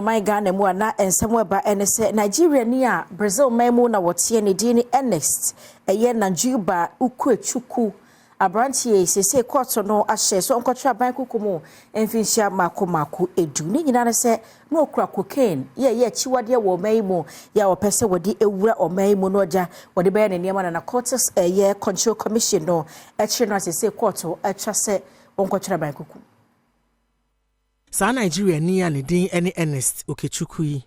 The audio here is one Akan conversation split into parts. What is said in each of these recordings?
My Ghana mu na ensemo eba ene se Nigeria ni a Brazil memu na wotie ne din ni Ernest eye Nigerian ukwechuku abrantie sese court no ahye so nkotra ban kukumu emfinhia mako edu ni nyina ne se no okura cocaine ye chiwade wo maimu ya opese wodi ewura omaimu no oja wodi be ne niam na Narcotics eye Control Commission no echi no sese court atwa se nkotra ban kukumu Sa Nigeria ni ya ne din ene Ernest Okechukwu yi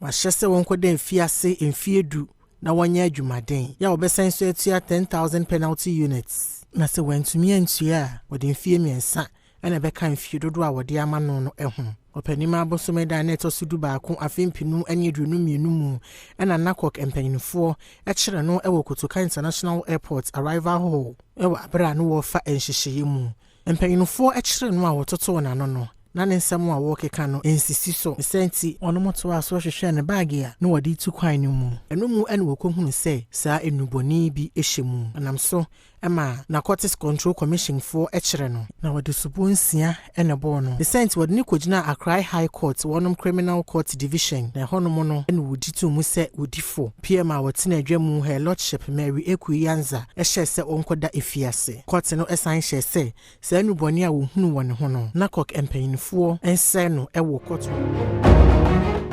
wa hyese wonko den fiase emfiedu na wanya adwumaden ya obesen so atua 10,000 penalty units na se wantumi antua wode mfie miensa ena beka mfie dodo a wode ama no eho opanima abosomeda na etosudu baako afempinu ene aduonu mienu mu ena nakok empanyinfo kire no ewo Kotoka International Airport arrival hall ewo abra no wo fa enhyehyeye mu empanyinfo kire no a wototo na no na nsɛm a wɔkeka no ensisi so senti ɔnomoto a so hwehwɛ ne bag a no wɔde tu kwan no mu ɛno mu ɛne wɔkɔhunu sɛ saa enubɔni bi ɛhyɛ mu anam so ɛma Narcotics Control Commission for ɛkyerɛ no na wɔde subonsia ɛne bɔɔ no senti wɔde ne kɔgyina Accra High Court wɔnom Criminal Court Division na ɛhɔnom no ɛne wɔdi tu mu sɛ wɔdifo PM a wɔtena adwa mu Her Lordship Mary Ekuyanza ɛhyɛ sɛ ɔnkɔda efiase court no ɛsan hyɛ sɛ saa enubɔni a wɔhunu wɔ ne ho no nakok empanyinfo ensɛ no ɛwɔ court